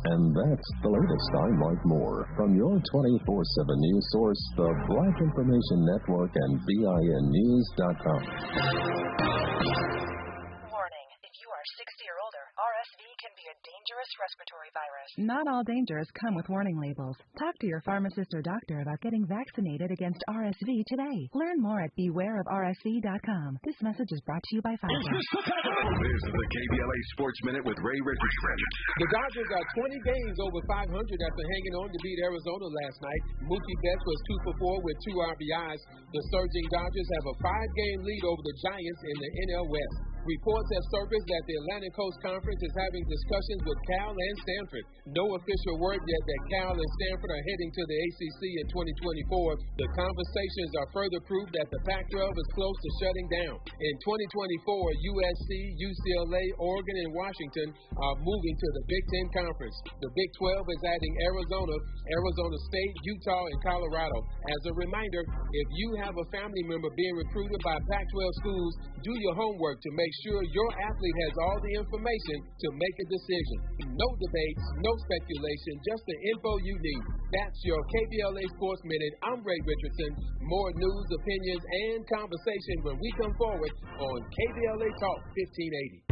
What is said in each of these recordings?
And that's the latest. I'm Mike Moore from your 24/7 news source, the Black Information Network and BINnews.com. Warning, if you are 60 or older, RSV can be a dangerous respiratory virus. Not all dangers come with warning labels. Talk to your pharmacist or doctor about getting vaccinated against RSV today. Learn more at bewareofrsv.com. This message is brought to you by Pfizer. This is the KBLA Sports Minute with Ray Richardson. The Dodgers are 20 games over 500 after hanging on to beat Arizona last night. Mookie Betts was 2 for 4 with 2 RBIs. The surging Dodgers have a 5-game lead over the Giants in the NL West. Reports have surfaced that the Atlantic Coast Conference is having discussions with Cal and Stanford. No official word yet that Cal and Stanford are heading to the ACC in 2024. The conversations are further proof that the Pac-12 is close to shutting down. In 2024, USC, UCLA, Oregon, and Washington are moving to the Big Ten Conference. The Big 12 is adding Arizona, Arizona State, Utah, and Colorado. As a reminder, if you have a family member being recruited by Pac-12 schools, do your homework to make sure your athlete has all the information to make a decision. No debates, no speculation, just the info you need. That's your KBLA Sports Minute. I'm Ray Richardson. More news, opinions, and conversation when we come forward on KBLA Talk 1580.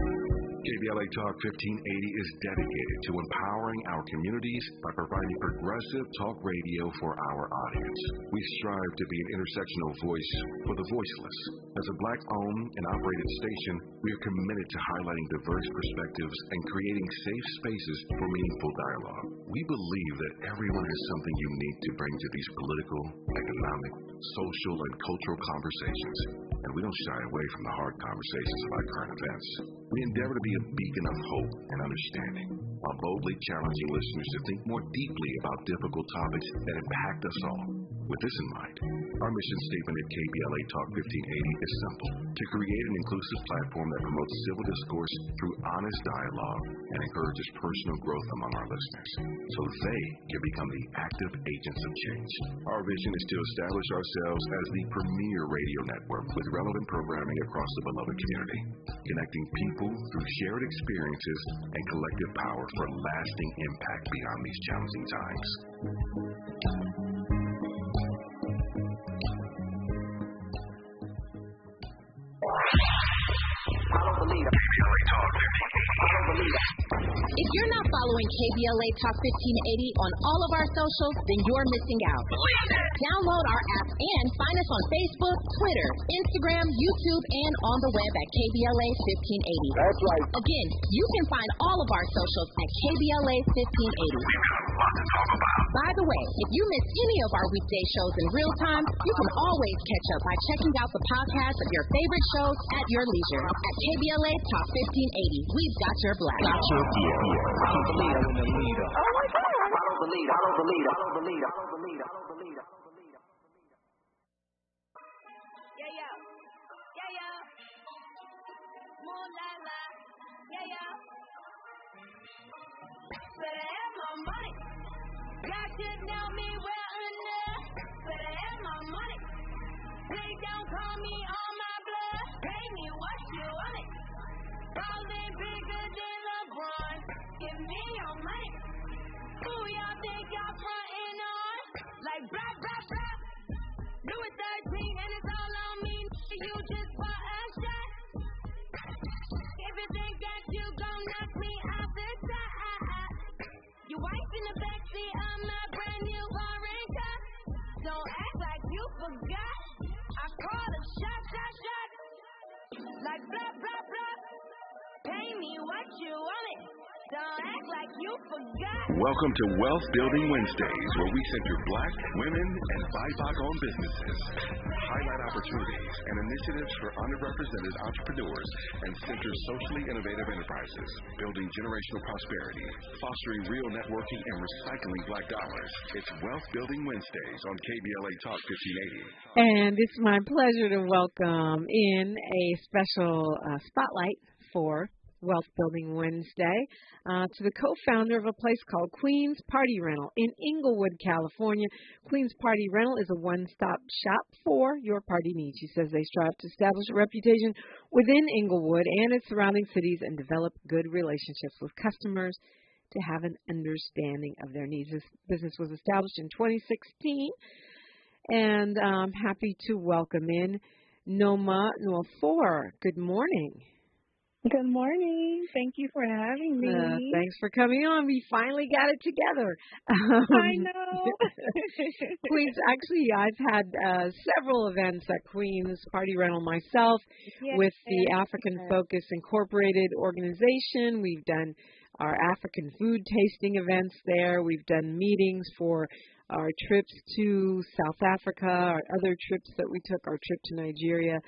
KBLA Talk 1580 is dedicated to empowering our communities by providing progressive talk radio for our audience. We strive to be an intersectional voice for the voiceless. As a Black-owned and operated station, we are committed to highlighting diverse perspectives and creating safe spaces for meaningful dialogue. We believe that everyone has something unique to bring to these political, economic, social, and cultural conversations, and we don't shy away from the hard conversations about current events. We endeavor to be a beacon of hope and understanding, while boldly challenging listeners to think more deeply about difficult topics that impact us all. With this in mind, our mission statement at KBLA Talk 1580 is simple: to create an inclusive platform that promotes civil discourse through honest dialogue and encourages personal growth among our listeners, so they can become the active agents of change. Our vision is to establish ourselves as the premier radio network with relevant programming across the beloved community, connecting people through shared experiences and collective power for lasting impact beyond these challenging times. If you're not following KBLA Talk 1580 on all of our socials, then you're missing out. Download our app and find us on Facebook, Twitter, Instagram, YouTube, and on the web at KBLA 1580. That's right. Again, you can find all of our socials at KBLA 1580. By the way, if you miss any of our weekday shows in real time, you can always catch up by checking out the podcast of your favorite shows at your leisure at KBLA Talk 1580. We've got your black. I don't believe I'm the leader. Oh my God. I don't believe. Yeah. Moonlight, yeah. Better have my money. God should know me well enough. Better have my money. Please don't call me on my blood. Pay me what you want it. Ballin' bigger than LeBron. Give me your money. Who y'all think y'all frontin' on? Like blah, blah, blah. Do it 13 and it's all on me. You just bought a shot. If you think that you gon' knock me out the side, your wife in the backseat of my brand new foreign car. Don't act like you forgot. I call a shot. Like blah, blah, blah. Pay me what you want it. Don't act like you forgot. Welcome to Wealth Building Wednesdays, where we center Black, women, and BIPOC-owned businesses, highlight opportunities and initiatives for underrepresented entrepreneurs, and center socially innovative enterprises, building generational prosperity, fostering real networking, and recycling Black dollars. It's Wealth Building Wednesdays on KBLA Talk 1580. And it's my pleasure to welcome in a special spotlight for Wealth Building Wednesday to the co-founder of a place called Queen's Party Rental in Inglewood, California. Queen's Party Rental is a one-stop shop for your party needs. She says they strive to establish a reputation within Inglewood and its surrounding cities and develop good relationships with customers to have an understanding of their needs. This business was established in 2016, and I'm happy to welcome in Noma Nwofor. Good morning. Good morning. Thank you for having me. Thanks for coming on. We finally got it together. I know. Queens, actually, I've had several events at Queens Party Rental myself with the African Focus Incorporated organization. We've done our African food tasting events there. We've done meetings for our trips to South Africa, our other trips that we took, our trip to Nigeria.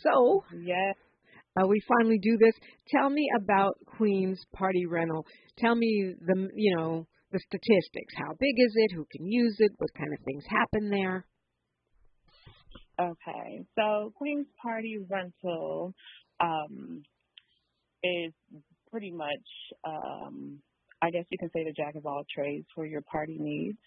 So, we finally do this. Tell me about Queens Party Rental. Tell me the statistics. How big is it? Who can use it? What kind of things happen there? Okay, so Queens Party Rental is pretty much, I guess you can say, the jack of all trades for your party needs.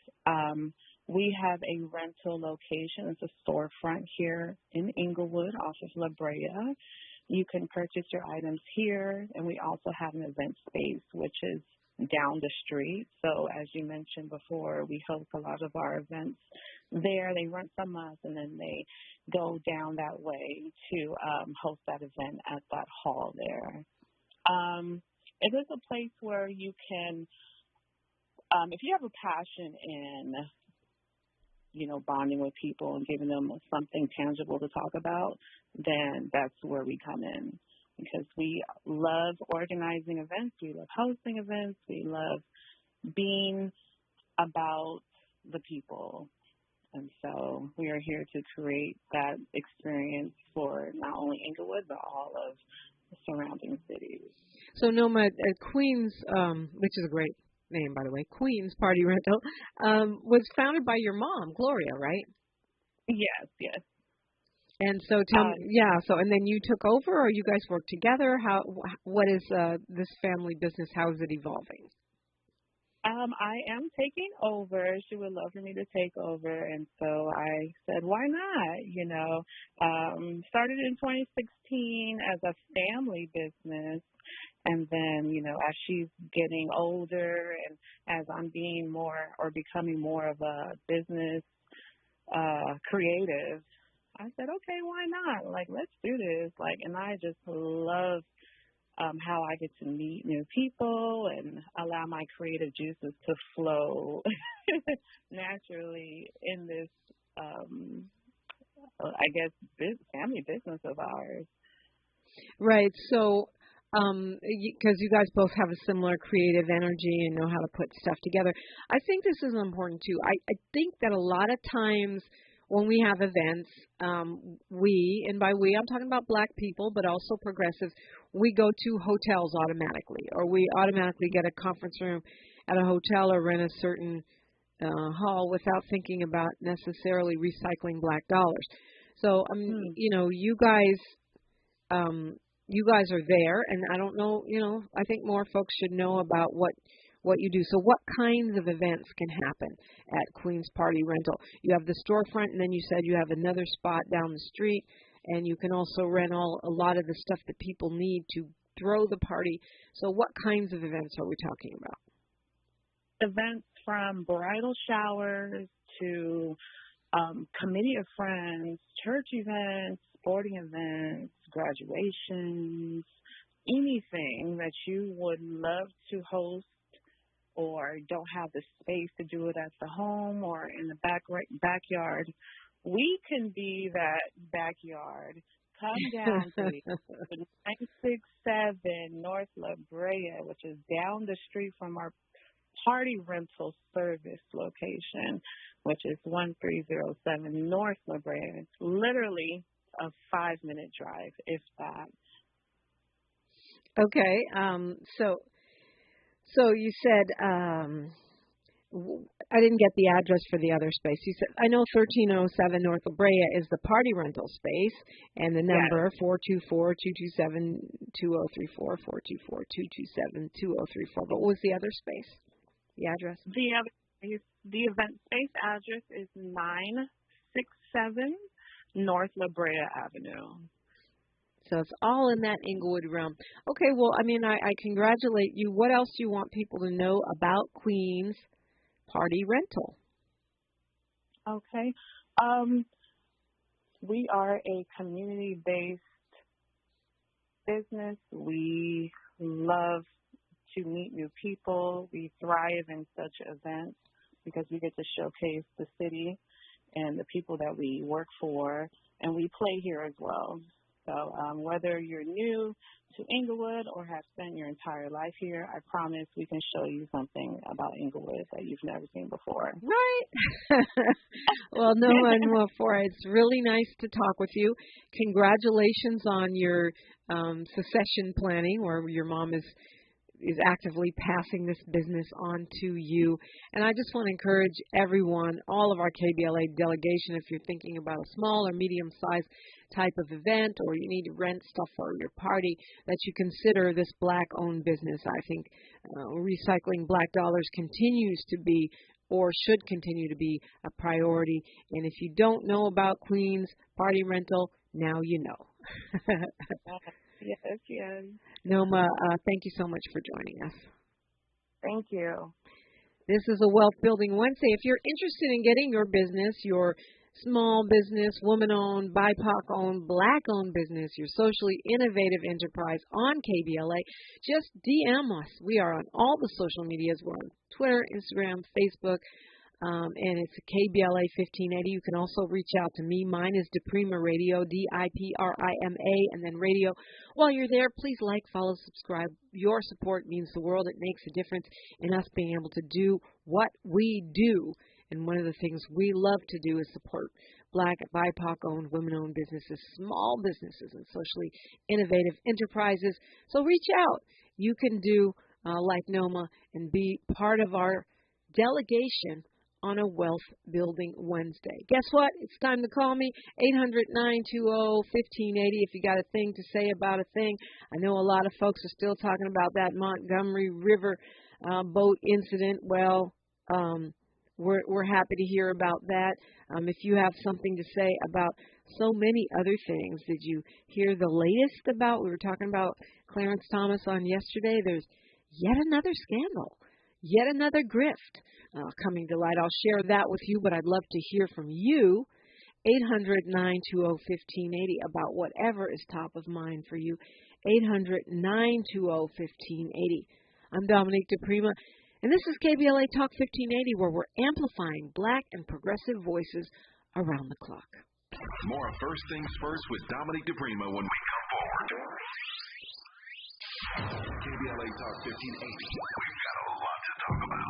We have a rental location. It's a storefront here in Inglewood off of La Brea. You can purchase your items here, and we also have an event space, which is down the street. So as you mentioned before, we host a lot of our events there. They rent from us, and then they go down that way to host that event at that hall there. It is a place where you can, if you have a passion in, bonding with people and giving them something tangible to talk about, then that's where we come in, because we love organizing events. We love hosting events. We love being about the people. And so we are here to create that experience for not only Inglewood, but all of the surrounding cities. So, Noma, Queens, which is a great name, by the way, Queens Party Rental, was founded by your mom, Gloria, right? Yes. And so, tell me, and then you took over, or you guys worked together? What is this family business? How is it evolving? I am taking over. She would love for me to take over, and so I said, why not? Started in 2016 as a family business, and then, as she's getting older and as I'm being more or becoming more of a business creative, I said, okay, why not? Let's do this. And I just love how I get to meet new people and allow my creative juices to flow naturally in this, family business of ours. Right. So, because you guys both have a similar creative energy and know how to put stuff together, I think this is important too. I think that a lot of times when we have events, and by we, I'm talking about black people, but also progressives, we go to hotels automatically, or we automatically get a conference room at a hotel or rent a certain hall without thinking about necessarily recycling black dollars. So, you guys are there, and I don't know, I think more folks should know about what you do. So what kinds of events can happen at Queens Party Rental? You have the storefront, and then you said you have another spot down the street, and you can also rent a lot of the stuff that people need to throw the party. So what kinds of events are we talking about? Events from bridal showers to committee of friends, church events, sporting events, graduations, anything that you would love to host or don't have the space to do it at the home or in the backyard. We can be that backyard. Come down to 967 North La Brea, which is down the street from our party rental service location, which is 1307 North La Brea. It's literally a 5-minute drive, if that. Okay. So you said, I didn't get the address for the other space. You said, I know 1307 North La Brea is the party rental space, and the number 424-227-2034, 424-227-2034. But what was the other space, the address? The event space address is 967 North La Brea Avenue. So it's all in that Inglewood realm. Okay, well, I mean, I congratulate you. What else do you want people to know about Queen's Party Rental? Okay. We are a community-based business. We love to meet new people. We thrive in such events because we get to showcase the city and the people that we work for, and we play here as well. So whether you're new to Inglewood or have spent your entire life here, I promise we can show you something about Inglewood that you've never seen before. Right. Well, Noma and Nwofor, it's really nice to talk with you. Congratulations on your succession planning, where your mom is actively passing this business on to you. And I just want to encourage everyone, all of our KBLA delegation, if you're thinking about a small or medium-sized type of event, or you need to rent stuff for your party, that you consider this Black-owned business. I think recycling Black dollars continues to be, or should continue to be, a priority. And if you don't know about Queen's Party Rental, now you know. Yes, yes. Noma, thank you so much for joining us. Thank you. This is a Wealth Building Wednesday. If you're interested in getting your business, your small business, woman-owned, BIPOC-owned, Black-owned business, your socially innovative enterprise on KBLA, just DM us. We are on all the social medias. We're on Twitter, Instagram, Facebook, and it's KBLA 1580. You can also reach out to me. Mine is Diprima Radio, DIPRIMA, and then radio. While you're there, please like, follow, subscribe. Your support means the world. It makes a difference in us being able to do what we do. And one of the things we love to do is support Black, BIPOC-owned, women-owned businesses, small businesses, and socially innovative enterprises. So reach out. You can do like Noma and be part of our delegation on a Wealth Building Wednesday. Guess what? It's time to call me, 800-920-1580, if you got a thing to say about a thing. I know a lot of folks are still talking about that Montgomery River boat incident. Well, we're happy to hear about that. If you have something to say about so many other things, did you hear the latest about, we were talking about Clarence Thomas on yesterday, there's yet another scandal. Yet another grift coming to light. I'll share that with you, but I'd love to hear from you. 800-920-1580 about whatever is top of mind for you. 800-920-1580. I'm Dominique DePrima, and this is KBLA Talk 1580, where we're amplifying Black and progressive voices around the clock. More First Things First with Dominique DePrima when we come forward. KBLA Talk 1580. We've got a lot to talk about.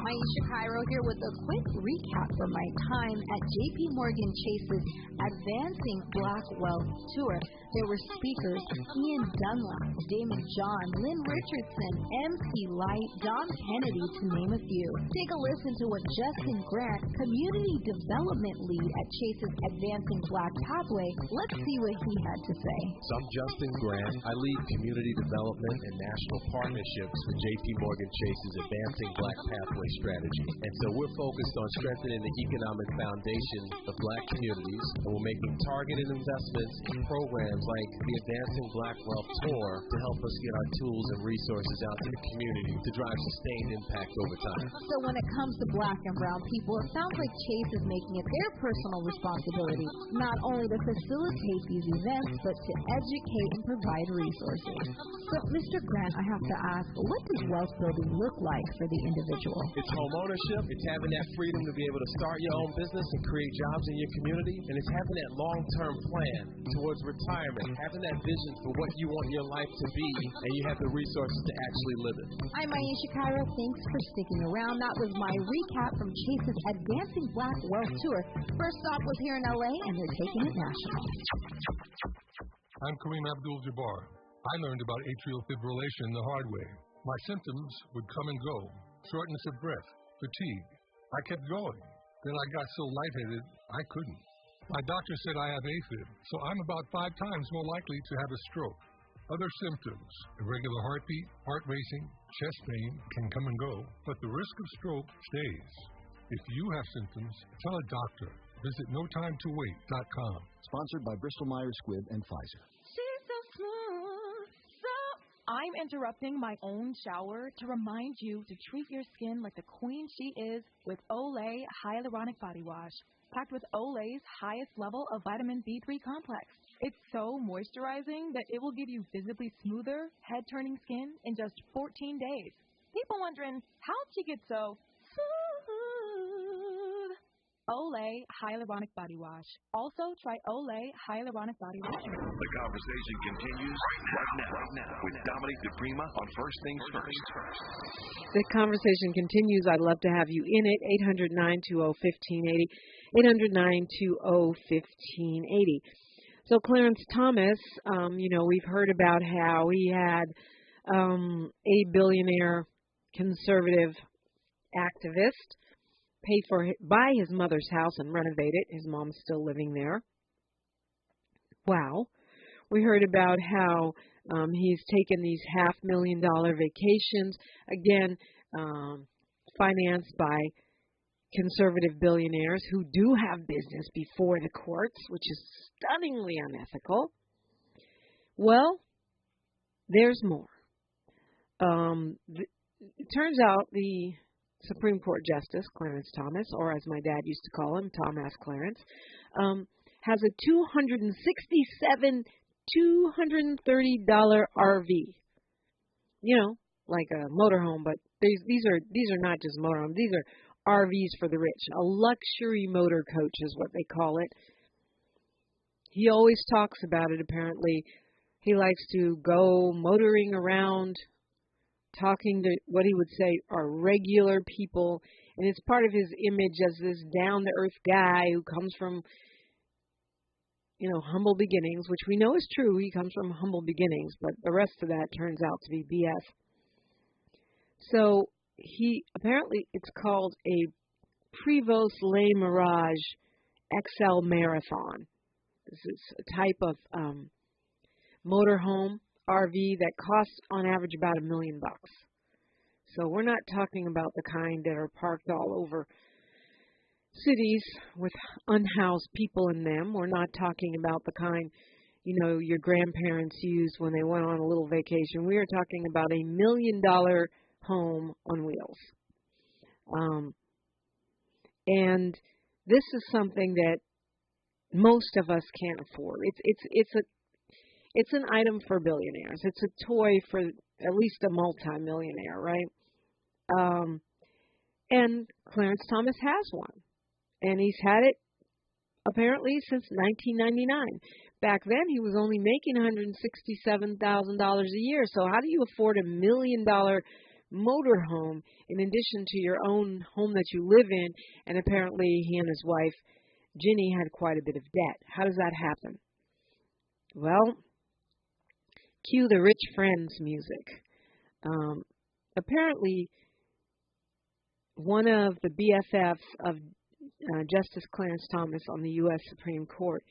Maisha Cairo here with a quick recap from my time at JP Morgan Chase's Advancing Black Wealth Tour. There were speakers Ian Dunlap, Damon John, Lynn Richardson, MC Light, Don Kennedy, to name a few. Take a listen to what Justin Grant, Community Development Lead at Chase's Advancing Black Pathway, let's see what he had to say. So I'm Justin Grant. I lead Community Development and National Partnerships for JP Morgan Chase's Advancing Black Pathway strategy. And so we're focused on strengthening the economic foundation of Black communities, and we're making targeted investments in programs like the Advancing Black Wealth Tour to help us get our tools and resources out to the community to drive sustained impact over time. So when it comes to Black and brown people, it sounds like Chase is making it their personal responsibility not only to facilitate these events, but to educate and provide resources. So, Mr. Grant, I have to ask, what does wealth building look like for the individual? It's home ownership. It's having that freedom to be able to start your own business and create jobs in your community. And it's having that long-term plan towards retirement, having that vision for what you want your life to be, and you have the resources to actually live it. I'm Maisha Cairo. Thanks for sticking around. That was my recap from Chase's Advancing Black Wealth Tour. First stop was here in LA, and they're taking it national. I'm Kareem Abdul-Jabbar. I learned about atrial fibrillation the hard way. My symptoms would come and go. Shortness of breath, fatigue. I kept going. Then I got so lightheaded, I couldn't. My doctor said I have AFib, so I'm about 5 times more likely to have a stroke. Other symptoms, irregular heartbeat, heart racing, chest pain can come and go, but the risk of stroke stays. If you have symptoms, tell a doctor. Visit NoTimeToWait.com. Sponsored by Bristol Myers Squibb and Pfizer. She's so I'm interrupting my own shower to remind you to treat your skin like the queen she is with Olay Hyaluronic Body Wash, packed with Olay's highest level of vitamin B3 complex. It's so moisturizing that it will give you visibly smoother, head-turning skin in just 14 days. People wondering, how'd she get so smooth? Olay Hyaluronic Body Wash. Also, try Olay Hyaluronic Body Wash. The conversation continues right now with Dominic DePrima on First Things First. The conversation continues. I'd love to have you in it. 800-920-1580. 800-920-1580. So Clarence Thomas, we've heard about how he had a billionaire conservative activist buy his mother's house and renovate it. His mom's still living there. Wow. We heard about how he's taken these $500,000 vacations, again, financed by conservative billionaires who do have business before the courts, which is stunningly unethical. Well, there's more. It turns out the Supreme Court Justice, Clarence Thomas, or as my dad used to call him, Tom Ask Clarence, has a $230 RV. Like a motorhome, but these are not just motorhomes. These are RVs for the rich. A luxury motor coach is what they call it. He always talks about it, apparently. He likes to go motoring around, talking to what he would say are regular people, and it's part of his image as this down-to-earth guy who comes from, humble beginnings, which we know is true. He comes from humble beginnings, but the rest of that turns out to be BS. So apparently it's called a Prevost Le Mirage XL Marathon. This is a type of motorhome RV that costs on average about $1 million. So we're not talking about the kind that are parked all over cities with unhoused people in them. We're not talking about the kind, your grandparents used when they went on a little vacation. We are talking about $1 million home on wheels. And this is something that most of us can't afford. It's an item for billionaires. It's a toy for at least a multi-millionaire, right? And Clarence Thomas has one. And he's had it apparently since 1999. Back then, he was only making $167,000 a year. So how do you afford $1 million motorhome in addition to your own home that you live in? And apparently, he and his wife, Ginny, had quite a bit of debt. How does that happen? Well, cue the Rich Friends music. Apparently, one of the BFFs of Justice Clarence Thomas on the U.S. Supreme Court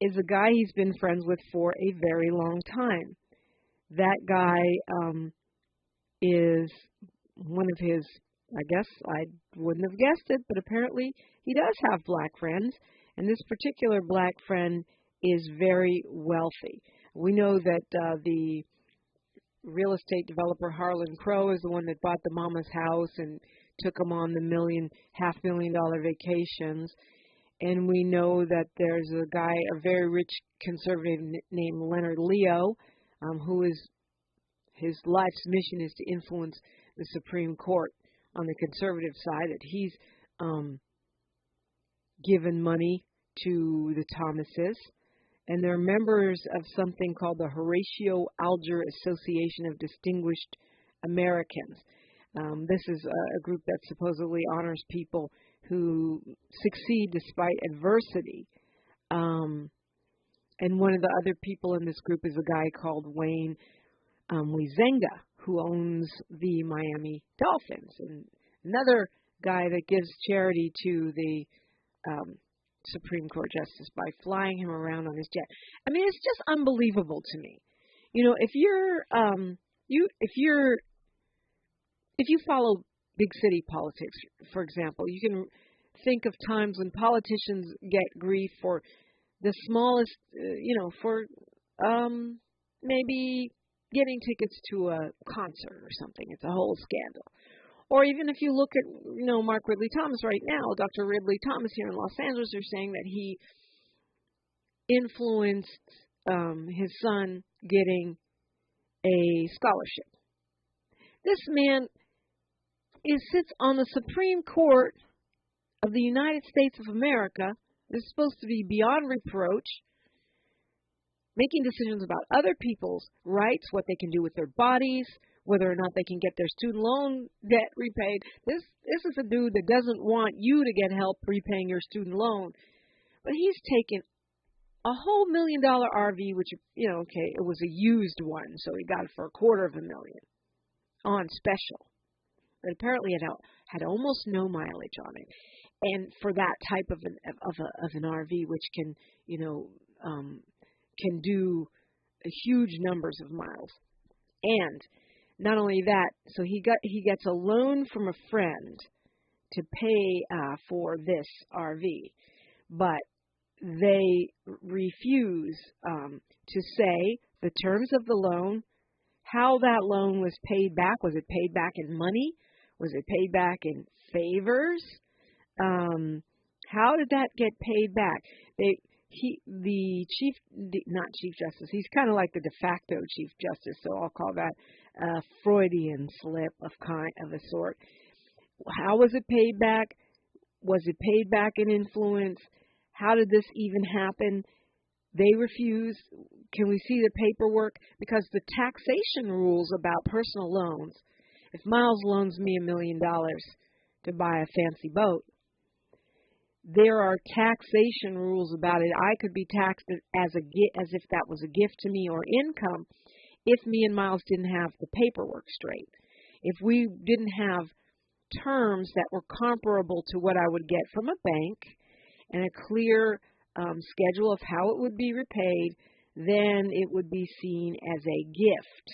is a guy he's been friends with for a very long time. That guy is one of his, I guess I wouldn't have guessed it, but apparently he does have black friends, and this particular black friend is very wealthy. We know that the real estate developer Harlan Crow is the one that bought the mama's house and took them on the $500,000 vacations. And we know that there's a guy, a very rich conservative named Leonard Leo, who is, his life's mission is to influence the Supreme Court on the conservative side, that he's given money to the Thomases. And they're members of something called the Horatio Alger Association of Distinguished Americans. This is a group that supposedly honors people who succeed despite adversity. And one of the other people in this group is a guy called Wayne Huizenga, who owns the Miami Dolphins. And another guy that gives charity to the Supreme Court Justice by flying him around on his jet. I mean, it's just unbelievable to me. If you follow big city politics, for example, you can think of times when politicians get grief for the smallest, for maybe getting tickets to a concert or something. It's a whole scandal. Or even if you look at, Mark Ridley Thomas right now, Dr. Ridley Thomas here in Los Angeles, are saying that he influenced his son getting a scholarship. This man sits on the Supreme Court of the United States of America. Is supposed to be beyond reproach, making decisions about other people's rights, what they can do with their bodies, whether or not they can get their student loan debt repaid. This is a dude that doesn't want you to get help repaying your student loan. But he's taken a whole $1 million RV, which, it was a used one, so he got it for $250,000 on special. But apparently it had almost no mileage on it. And for that type of an RV, which can, can do huge numbers of miles. And not only that, so he gets a loan from a friend to pay for this RV, but they refuse to say the terms of the loan, how that loan was paid back. Was it paid back in money? Was it paid back in favors? How did that get paid back? The not chief justice. He's kind of like the de facto chief justice, so I'll call that a Freudian slip of a sort. How was it paid back? Was it paid back in influence? How did this even happen? They refuse. Can we see the paperwork? Because the taxation rules about personal loans. If Miles loans me $1 million to buy a fancy boat, there are taxation rules about it. I could be taxed as if that was a gift to me or income if me and Miles didn't have the paperwork straight. If we didn't have terms that were comparable to what I would get from a bank and a clear schedule of how it would be repaid, then it would be seen as a gift.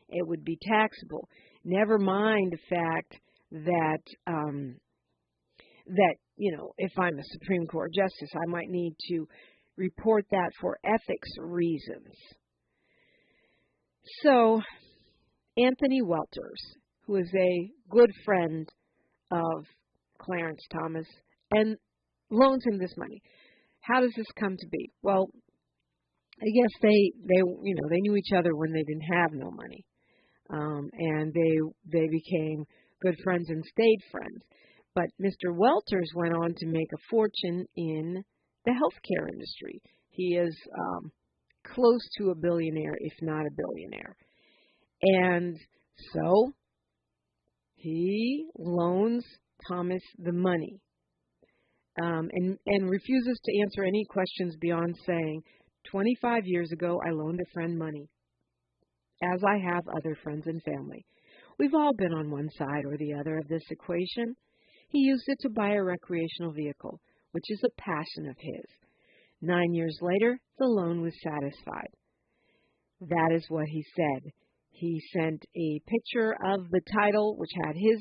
It would be taxable. Never mind the fact that if I'm a Supreme Court justice, I might need to report that for ethics reasons. So, Anthony Welters, who is a good friend of Clarence Thomas, and loans him this money. How does this come to be? Well, I guess they knew each other when they didn't have no money, and they became good friends and stayed friends. But Mr. Welters went on to make a fortune in the healthcare industry. He is close to a billionaire, if not a billionaire. And so he loans Thomas the money and refuses to answer any questions beyond saying, 25 years ago, I loaned a friend money, as I have other friends and family. We've all been on one side or the other of this equation. He used it to buy a recreational vehicle, which is a passion of his. 9 years later, the loan was satisfied. That is what he said. He sent a picture of the title, which had his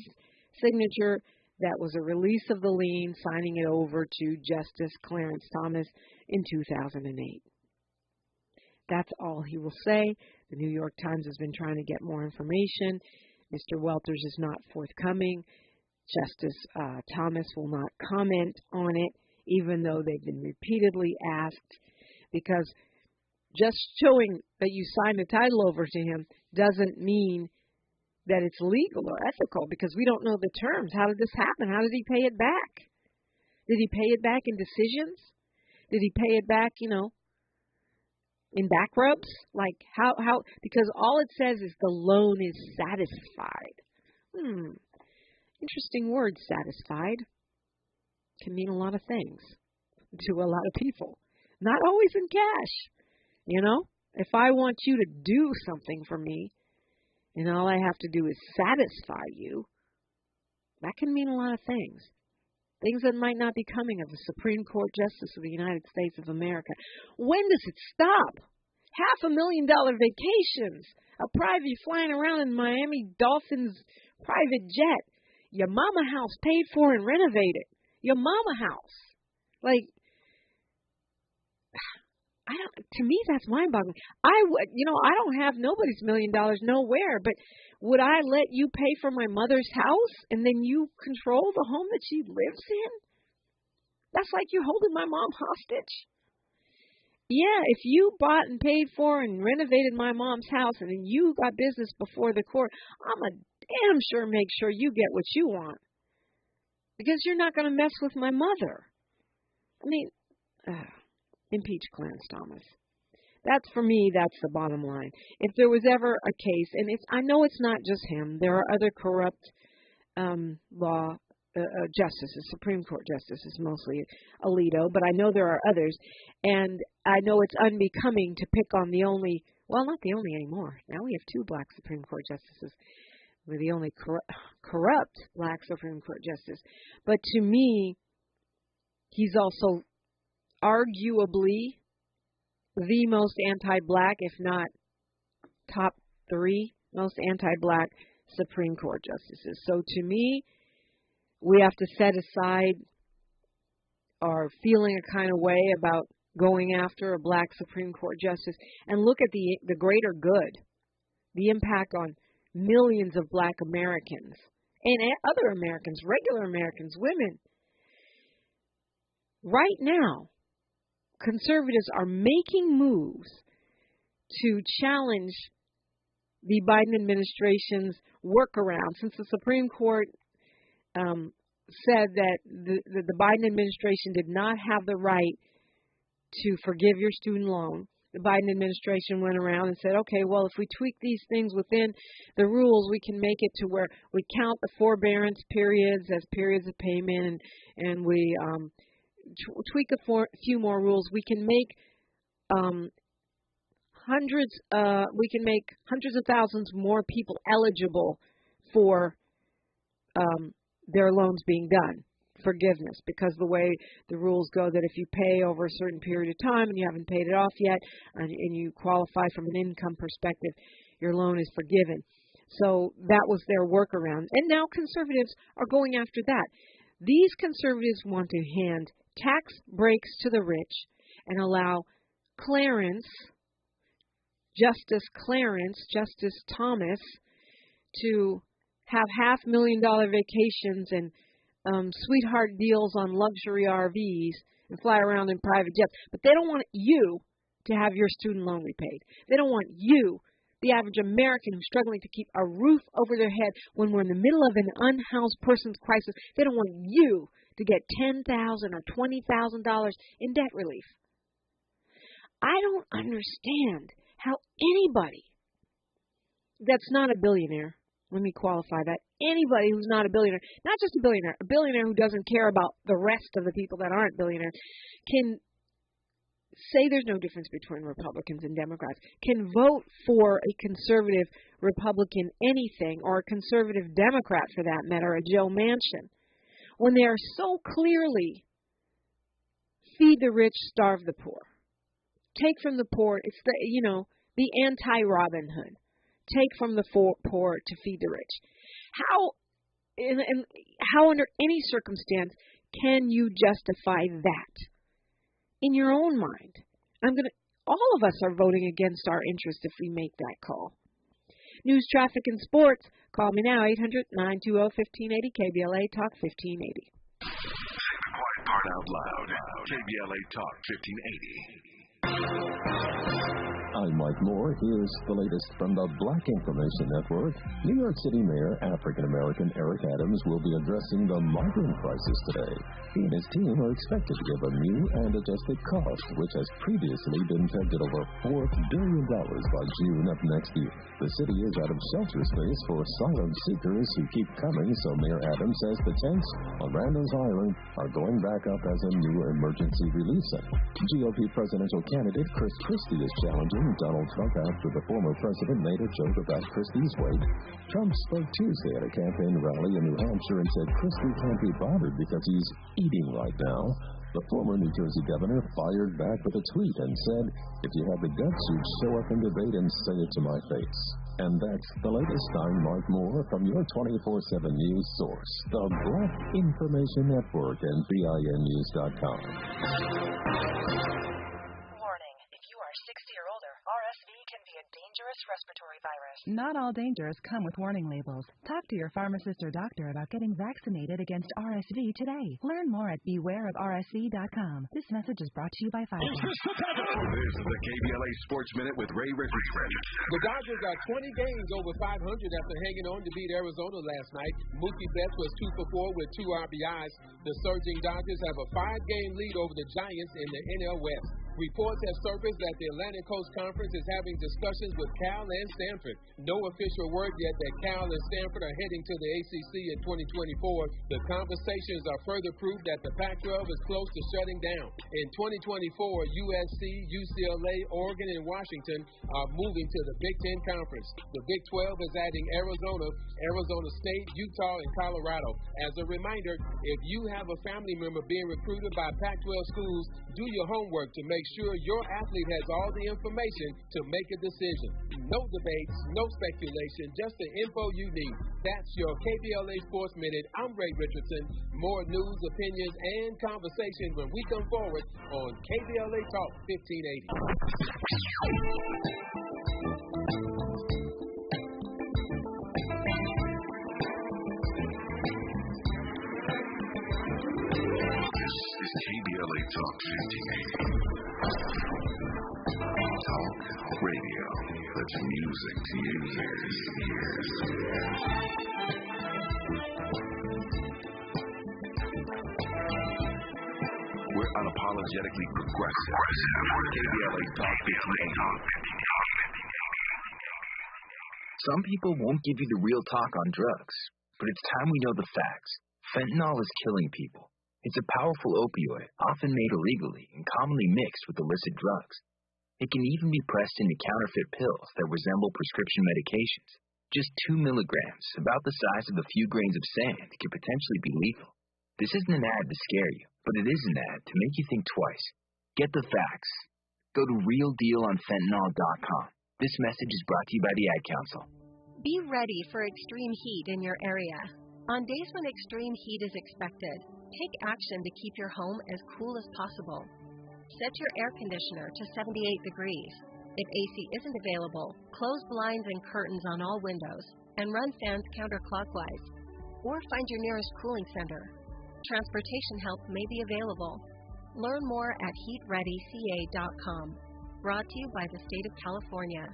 signature. That was a release of the lien, signing it over to Justice Clarence Thomas in 2008. That's all he will say. The New York Times has been trying to get more information. Mr. Welters is not forthcoming. Justice Thomas will not comment on it, even though they've been repeatedly asked, because just showing that you signed the title over to him doesn't mean that it's legal or ethical, because we don't know the terms. How did this happen? How did he pay it back? Did he pay it back in decisions? Did he pay it back, in back rubs? Like how because all it says is the loan is satisfied. Interesting word, satisfied. Can mean a lot of things to a lot of people. Not always in cash. If I want you to do something for me, and all I have to do is satisfy you, that can mean a lot of things. Things that might not be coming of the Supreme Court Justice of the United States of America. When does it stop? $500,000 vacations, a private flying around in Miami Dolphins private jet, your mama house paid for and renovated, your mama house. Like, To me, that's mind-boggling. I don't have nobody's $1 million nowhere, but would I let you pay for my mother's house and then you control the home that she lives in? That's like you're holding my mom hostage. Yeah, if you bought and paid for and renovated my mom's house and then you got business before the court, I'm a damn sure make sure you get what you want. Because you're not going to mess with my mother. I mean, impeach Clarence Thomas. That's, for me, that's the bottom line. If there was ever a case, and I know it's not just him. There are other corrupt justices, Supreme Court justices, mostly Alito, but I know there are others. And I know it's unbecoming to pick on the only, well, not the only anymore. Now we have 2 black Supreme Court justices. We're the only corrupt black Supreme Court justice. But to me, he's also arguably the most anti-black, if not top 3 most anti-black Supreme Court justices. So to me, we have to set aside our feeling a kind of way about going after a black Supreme Court justice and look at the greater good, the impact on millions of black Americans and other Americans, regular Americans, women. Right now, conservatives are making moves to challenge the Biden administration's workaround, since the Supreme Court said that the Biden administration did not have the right to forgive your student loan. The Biden administration went around and said, okay, well, if we tweak these things within the rules, we can make it to where we count the forbearance periods as periods of payment, and we tweak a few more rules. We can make hundreds of thousands more people eligible for their loans being done, forgiveness, because the way the rules go that if you pay over a certain period of time and you haven't paid it off yet and you qualify from an income perspective, your loan is forgiven. So that was their workaround. And now conservatives are going after that. These conservatives want to hand tax breaks to the rich and allow Justice Thomas, to have $500,000 vacations and sweetheart deals on luxury RVs and fly around in private jets. But they don't want you to have your student loan repaid. They don't want you, the average American who's struggling to keep a roof over their head when we're in the middle of an unhoused person's crisis. They don't want you to get $10,000 or $20,000 in debt relief. I don't understand how anybody that's not a billionaire, let me qualify that, anybody who's not a billionaire, not just a billionaire who doesn't care about the rest of the people that aren't billionaires, can say there's no difference between Republicans and Democrats, can vote for a conservative Republican anything, or a conservative Democrat for that matter, a Joe Manchin, when they are so clearly feed the rich, starve the poor. Take from the poor, it's the anti-Robin Hood. Take from the poor to feed the rich. How under any circumstance can you justify that in your own mind? All of us are voting against our interest if we make that call. News, traffic, and sports. Call me now, 800-920-1580, KBLA Talk 1580. Quiet part out loud. KBLA Talk 1580. I'm Mike Moore. Here's the latest from the Black Information Network. New York City Mayor African-American Eric Adams will be addressing the migrant crisis today. He and his team are expected to give a new and adjusted cost, which has previously been pegged at over $4 billion by June of next year. The city is out of shelter space for asylum seekers who keep coming, so Mayor Adams says the tents on Randall's Island are going back up as a new emergency relief center. GOP presidential candidate Chris Christie is challenging Donald Trump after the former president made a joke about Christie's weight. Trump spoke Tuesday at a campaign rally in New Hampshire and said Christie can't be bothered because he's eating right now. The former New Jersey governor fired back with a tweet and said, if you have the guts, you'd show up in debate and say it to my face. And that's the latest. I'm Mark Moore from your 24/7 news source, the Black Information Network and BINnews.com. dangerous respiratory virus. Not all dangers come with warning labels. Talk to your pharmacist or doctor about getting vaccinated against RSV today. Learn more at bewareofrsv.com. This message is brought to you by Pfizer. This is the KBLA Sports Minute with Ray Richardson. The Dodgers are 20 games over 500 after hanging on to beat Arizona last night. Mookie Betts was 2 for 4 with 2 RBIs. The surging Dodgers have a 5-game lead over the Giants in the NL West. Reports have surfaced that the Atlantic Coast Conference is having discussions with Cal and Stanford. No official word yet that Cal and Stanford are heading to the ACC in 2024. The conversations are further proof that the Pac-12 is close to shutting down. In 2024, USC, UCLA, Oregon, and Washington are moving to the Big Ten Conference. The Big 12 is adding Arizona, Arizona State, Utah, and Colorado. As a reminder, if you have a family member being recruited by Pac-12 schools, do your homework to make sure your athlete has all the information to make a decision. No debates, no speculation, just the info you need. That's your KBLA Sports Minute. I'm Ray Richardson. More news, opinions, and conversation when we come forward on KBLA Talk 1580. This is KBLA Talk 1580. Talk radio. That's music to your ears. We're unapologetically progressive. KBLA Talk 1580. Some people won't give you the real talk on drugs, but it's time we know the facts. Fentanyl is killing people. It's a powerful opioid, often made illegally and commonly mixed with illicit drugs. It can even be pressed into counterfeit pills that resemble prescription medications. Just 2 milligrams, about the size of a few grains of sand, can potentially be lethal. This isn't an ad to scare you, but it is an ad to make you think twice. Get the facts. Go to realdealonfentanyl.com. This message is brought to you by the Ad Council. Be ready for extreme heat in your area. On days when extreme heat is expected, take action to keep your home as cool as possible. Set your air conditioner to 78 degrees. If AC isn't available, close blinds and curtains on all windows and run fans counterclockwise. Or find your nearest cooling center. Transportation help may be available. Learn more at heatreadyca.com. Brought to you by the state of California.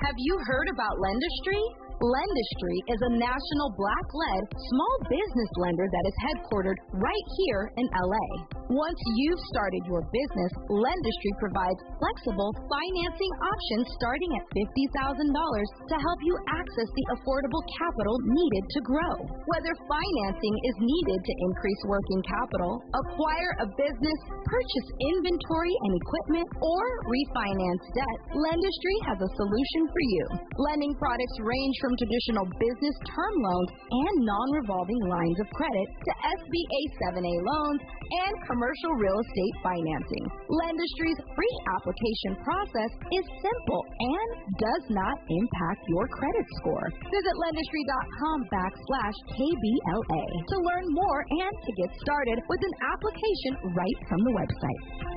Have you heard about Lendistry? Lendistry is a national black-led small business lender that is headquartered right here in LA. Once you've started your business, Lendistry provides flexible financing options starting at $50,000 to help you access the affordable capital needed to grow. Whether financing is needed to increase working capital, acquire a business, purchase inventory and equipment, or refinance debt, Lendistry has a solution for you. Lending products range from traditional business term loans and non-revolving lines of credit to SBA 7A loans and commercial real estate financing. Lendistry's free application process is simple and does not impact your credit score. Visit lendistry.com/KBLA to learn more and to get started with an application right from the website.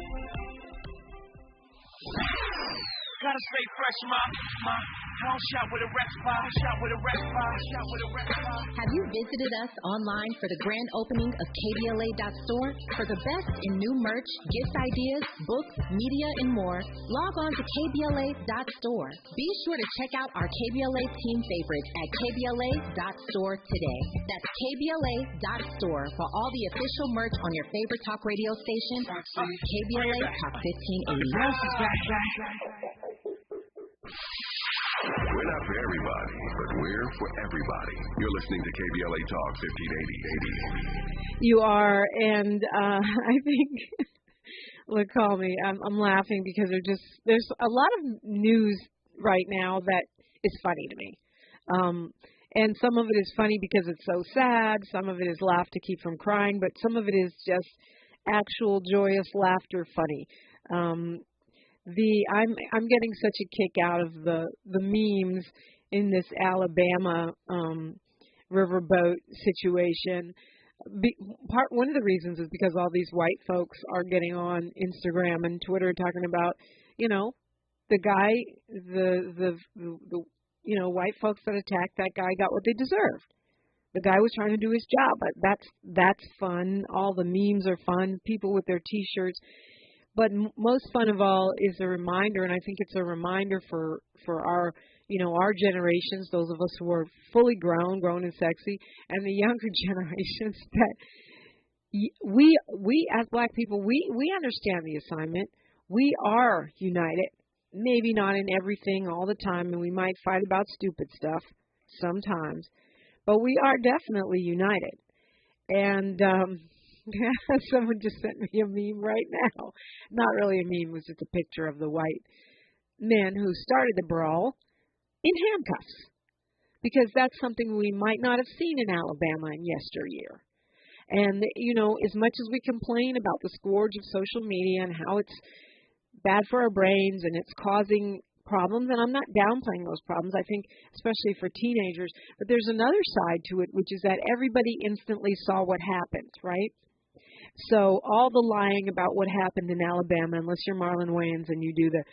Gotta stay fresh, ma. Don't shop with a rec spot. Have you visited us online for the grand opening of KBLA.store? For the best in new merch, gift ideas, books, media, and more, log on to KBLA.store. Be sure to check out our KBLA team favorites at KBLA.store today. That's KBLA.store for all the official merch on your favorite talk radio station, KBLA Talk 1580. We're not for everybody, but we're for everybody. You're listening to KBLA Talk 1580. You are, and I think, look, call me. I'm laughing because there's a lot of news right now that is funny to me. And some of it is funny because it's so sad. Some of it is laugh to keep from crying, but some of it is just actual joyous laughter funny. I'm getting such a kick out of the memes in this Alabama riverboat situation. One of the reasons is because all these white folks are getting on Instagram and Twitter talking about, the guy, the white folks that attacked that guy got what they deserved. The guy was trying to do his job. But that's fun. All the memes are fun. People with their T-shirts. But most fun of all is a reminder, and I think it's a reminder for our generations, those of us who are fully grown and sexy, and the younger generations, that we as Black people, we understand the assignment. We are united. Maybe not in everything all the time, and we might fight about stupid stuff sometimes. But we are definitely united. And someone just sent me a meme right now. Not really a meme, it was just a picture of the white men who started the brawl in handcuffs. Because that's something we might not have seen in Alabama in yesteryear. And, as much as we complain about the scourge of social media and how it's bad for our brains and it's causing problems, and I'm not downplaying those problems, I think especially for teenagers, but there's another side to it, which is that everybody instantly saw what happened, right? So all the lying about what happened in Alabama, unless you're Marlon Wayans and you do the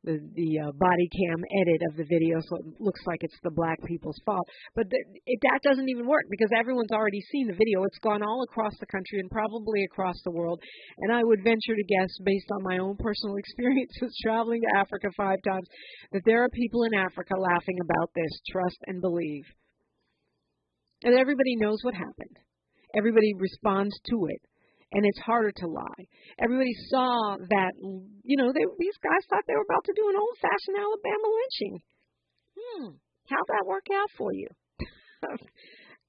body cam edit of the video so it looks like it's the Black people's fault, but that doesn't even work because everyone's already seen the video. It's gone all across the country and probably across the world, and I would venture to guess, based on my own personal experiences traveling to Africa 5 times, that there are people in Africa laughing about this. Trust and believe. And everybody knows what happened. Everybody responds to it. And it's harder to lie. Everybody saw that, these guys thought they were about to do an old-fashioned Alabama lynching. How'd that work out for you?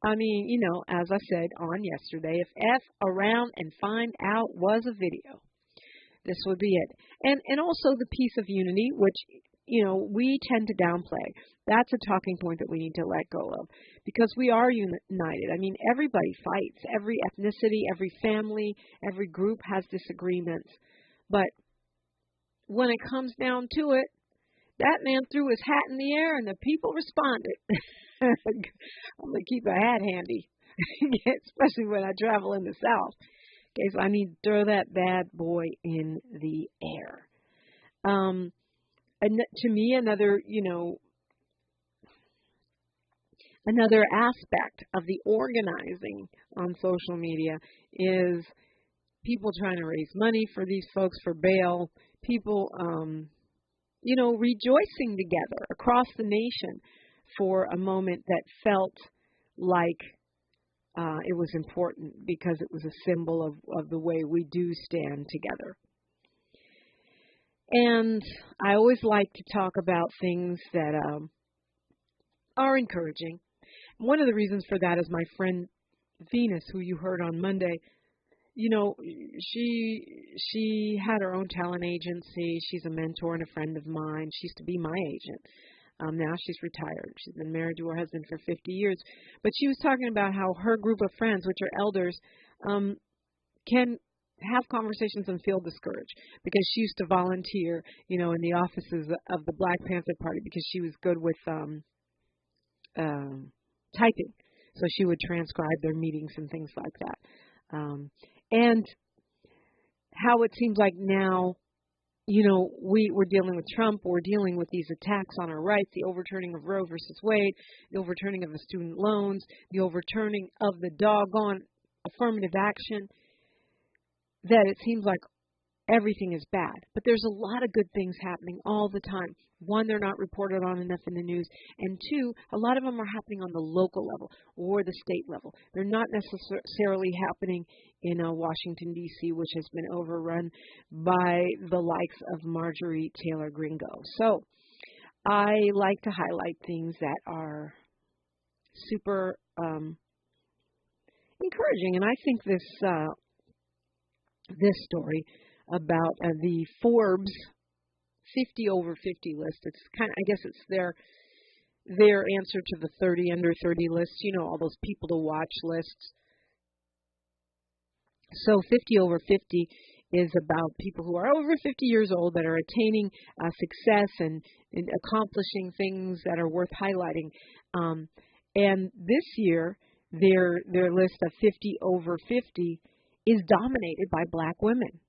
I mean, as I said on yesterday, if F around and find out was a video, this would be it. And also the piece of unity, which, we tend to downplay. That's a talking point that we need to let go of because we are united. I mean, everybody fights. Every ethnicity, every family, every group has disagreements. But when it comes down to it, that man threw his hat in the air and the people responded. I'm going to keep a hat handy, especially when I travel in the South. Okay, so I need to throw that bad boy in the air. And to me, another aspect of the organizing on social media is people trying to raise money for these folks for bail, people, rejoicing together across the nation for a moment that felt like it was important because it was a symbol of the way we do stand together. And I always like to talk about things that are encouraging. One of the reasons for that is my friend Venus, who you heard on Monday. She had her own talent agency. She's a mentor and a friend of mine. She used to be my agent. Now she's retired. She's been married to her husband for 50 years. But she was talking about how her group of friends, which are elders, can have conversations and feel discouraged because she used to volunteer, in the offices of the Black Panther Party because she was good with typing. So she would transcribe their meetings and things like that. And how it seems like now, we're dealing with Trump, we're dealing with these attacks on our rights, the overturning of Roe versus Wade, the overturning of the student loans, the overturning of the doggone affirmative action, that it seems like everything is bad. But there's a lot of good things happening all the time. One, they're not reported on enough in the news. And two, a lot of them are happening on the local level or the state level. They're not necessarily happening in Washington, D.C., which has been overrun by the likes of Marjorie Taylor Greene. So I like to highlight things that are super encouraging. And I think this story about the Forbes 50 over 50 list. It's kind of, I guess it's their answer to the 30 under 30 lists, all those people to watch lists. So 50 over 50 is about people who are over 50 years old that are attaining success and accomplishing things that are worth highlighting. And this year, their list of 50 over 50 is dominated by Black women.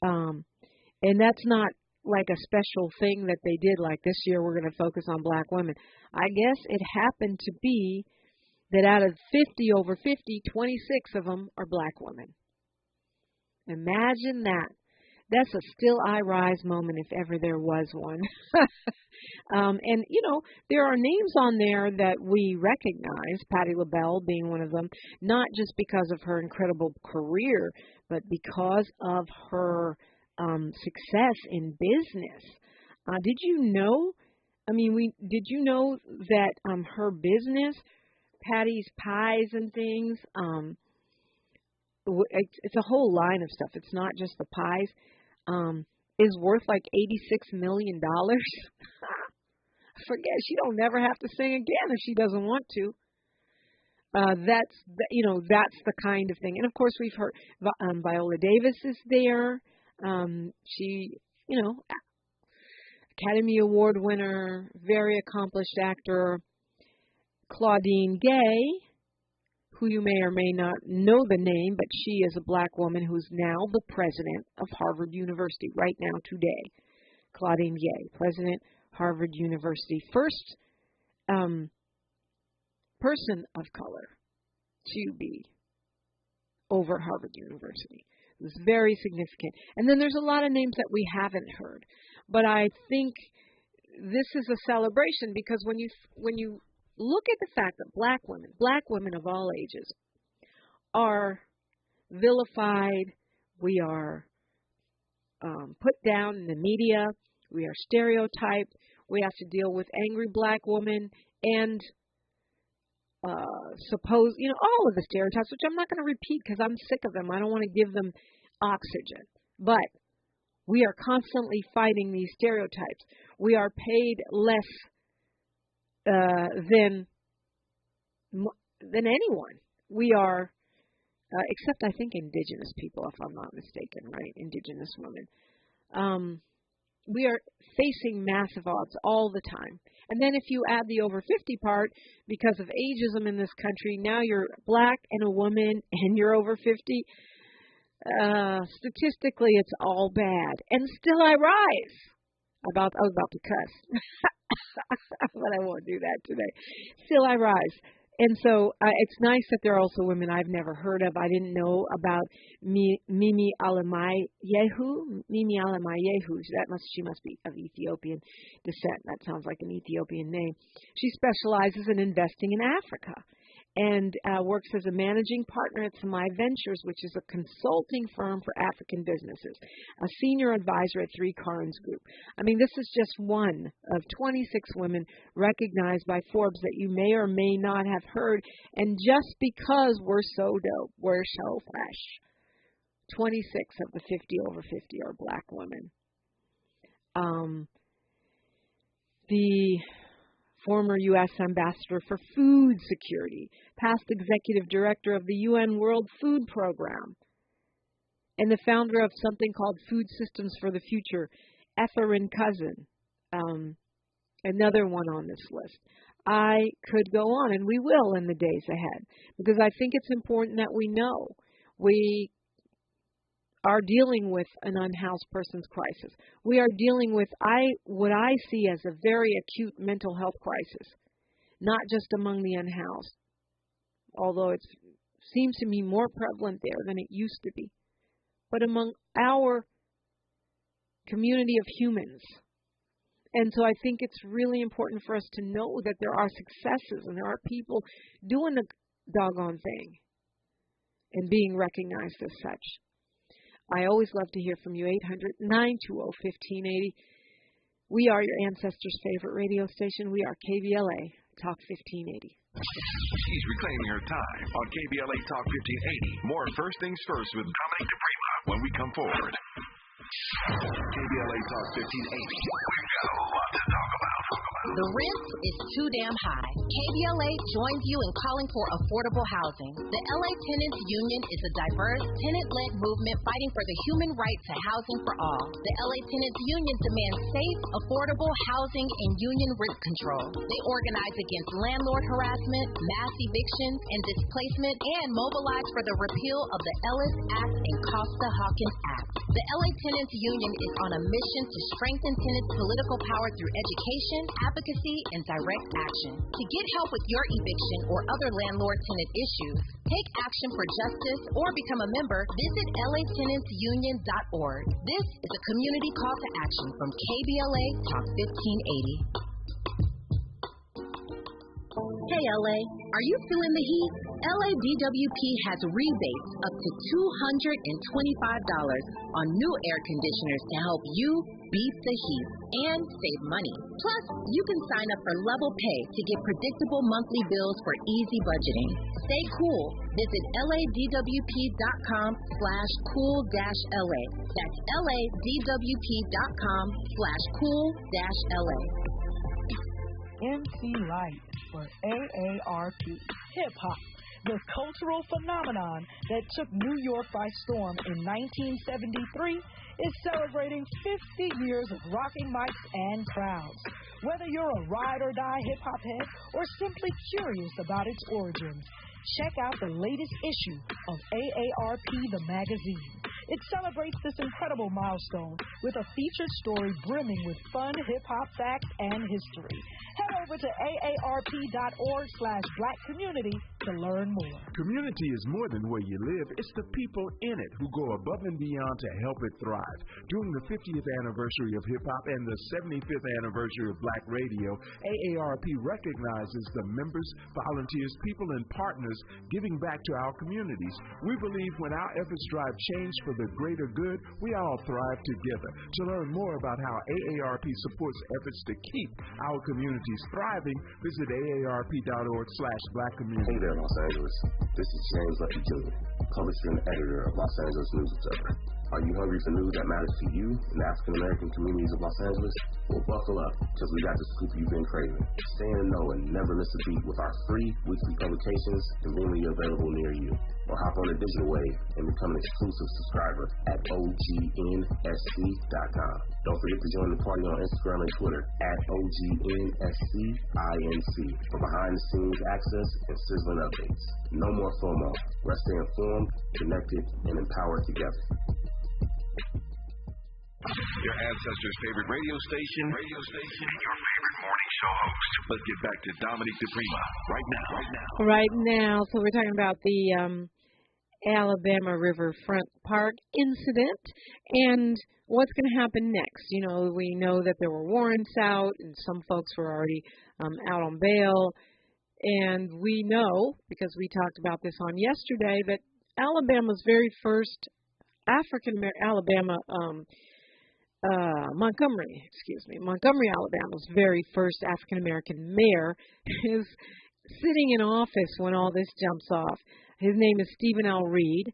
And that's not like a special thing that they did, like this year we're going to focus on black women. I guess it happened to be that out of 50 over 50, 26 of them are black women. Imagine that. That's a still I rise moment if ever there was one. And, you know, there are names on there that we recognize, Patti LaBelle being one of them, not just because of her incredible career, but because of her success in business. Did you know, did you know that her business, Patty's Pies and things, it's a whole line of stuff. It's not just the pies. Is worth like $86 million. Forget, she don't never have to sing again if she doesn't want to. That's the kind of thing. And of course we've heard Viola Davis is there. She, Academy Award winner, very accomplished actor. Claudine Gay, who you may or may not know the name, but she is a black woman who's now the president of Harvard University, right now, today. Claudine Gay, president, Harvard University. First person of color to be over Harvard University. It was very significant. And then there's a lot of names that we haven't heard. But I think this is a celebration because when you look at the fact that black women of all ages, are vilified, we are put down in the media, we are stereotyped, we have to deal with angry black women and all of the stereotypes, which I'm not going to repeat because I'm sick of them. I don't want to give them oxygen. But we are constantly fighting these stereotypes. We are paid less than anyone. We are, except I think indigenous people, if I'm not mistaken, right? Indigenous women. We are facing massive odds all the time. And then if you add the over 50 part, because of ageism in this country, now you're black and a woman and you're over 50. Statistically, it's all bad. And still I rise. I was about to cuss. But I won't do that today. Still I rise. And so it's nice that there are also women I've never heard of. I didn't know about Mimi Alemayehu. She must be of Ethiopian descent. That sounds like an Ethiopian name. She specializes in investing in Africa and works as a managing partner at Samai Ventures, which is a consulting firm for African businesses, a senior advisor at Three Carnes Group. This is just one of 26 women recognized by Forbes that you may or may not have heard, and just because we're so dope, we're so fresh. 26 of the 50 over 50 are black women. The former U.S. Ambassador for Food Security, past executive director of the UN World Food Program, and the founder of something called Food Systems for the Future, Etherin Cousin, another one on this list. I could go on, and we will in the days ahead, because I think it's important that we know we are dealing with an unhoused person's crisis. We are dealing with what I see as a very acute mental health crisis, not just among the unhoused, although it seems to me more prevalent there than it used to be, but among our community of humans. And so I think it's really important for us to know that there are successes and there are people doing the doggone thing and being recognized as such. I always love to hear from you. 800-920-1580. We are your ancestors' favorite radio station. We are KBLA Talk 1580. She's reclaiming her time on KBLA Talk 1580. More First Things First with Dominic DePrima when we come forward. KBLA Talk 1580. We've got a lot to talk about. The rent is too damn high. KBLA joins you in calling for affordable housing. The LA Tenants Union is a diverse, tenant-led movement fighting for the human right to housing for all. The LA Tenants Union demands safe, affordable housing and union rent control. They organize against landlord harassment, mass evictions, and displacement, and mobilize for the repeal of the Ellis Act and Costa-Hawkins Act. The LA Tenants Union is on a mission to strengthen tenants' political power through education, advocacy, and direct action. To get help with your eviction or other landlord-tenant issues, take action for justice, or become a member, visit latenantsunion.org. This is a community call to action from KBLA Talk 1580. Hey LA, are you feeling the heat? LADWP has rebates up to $225 on new air conditioners to help you beat the heat and save money. Plus, you can sign up for level pay to get predictable monthly bills for easy budgeting. Stay cool. Visit ladwp.com/cool-LA. That's ladwp.com/cool-LA. MC Light for AARP. Hip-hop, the cultural phenomenon that took New York by storm in 1973, is celebrating 50 years of rocking mics and crowds. Whether you're a ride-or-die hip-hop head or simply curious about its origins, check out the latest issue of AARP, the magazine. It celebrates this incredible milestone with a featured story brimming with fun hip-hop facts and history. Head over to aarp.org/black community to learn more. Community is more than where you live. It's the people in it who go above and beyond to help it thrive. During the 50th anniversary of hip-hop and the 75th anniversary of Black Radio, AARP recognizes the members, volunteers, people, and partners giving back to our communities. We believe when our efforts drive change for the greater good, we all thrive together. To learn more about how AARP supports efforts to keep our communities thriving, visit aarp.org/black community. Hey there, Los Angeles. This is James Lucky Jr., publisher and editor of Los Angeles News Observer. Are you hungry for news that matters to you and the African American communities of Los Angeles? Well, buckle up, because we got the scoop you've been craving. Stay in the know and never miss a beat with our free weekly publications, conveniently available near you. Or hop on the digital wave and become an exclusive subscriber at OGNSC.com. Don't forget to join the party on Instagram and Twitter at OGNSCINC for behind-the-scenes access and sizzling updates. No more FOMO. Let's stay informed, connected, and empowered together. Your ancestors' favorite radio station, and your favorite morning show host. Let's get back to Dominique DePrima Right now. So we're talking about the Alabama Riverfront Park incident and what's going to happen next. You know, we know that there were warrants out and some folks were already out on bail. And we know, because we talked about this on yesterday, that Alabama's very first Montgomery, Alabama's very first African-American mayor is sitting in office when all this jumps off. His name is Stephen L. Reed,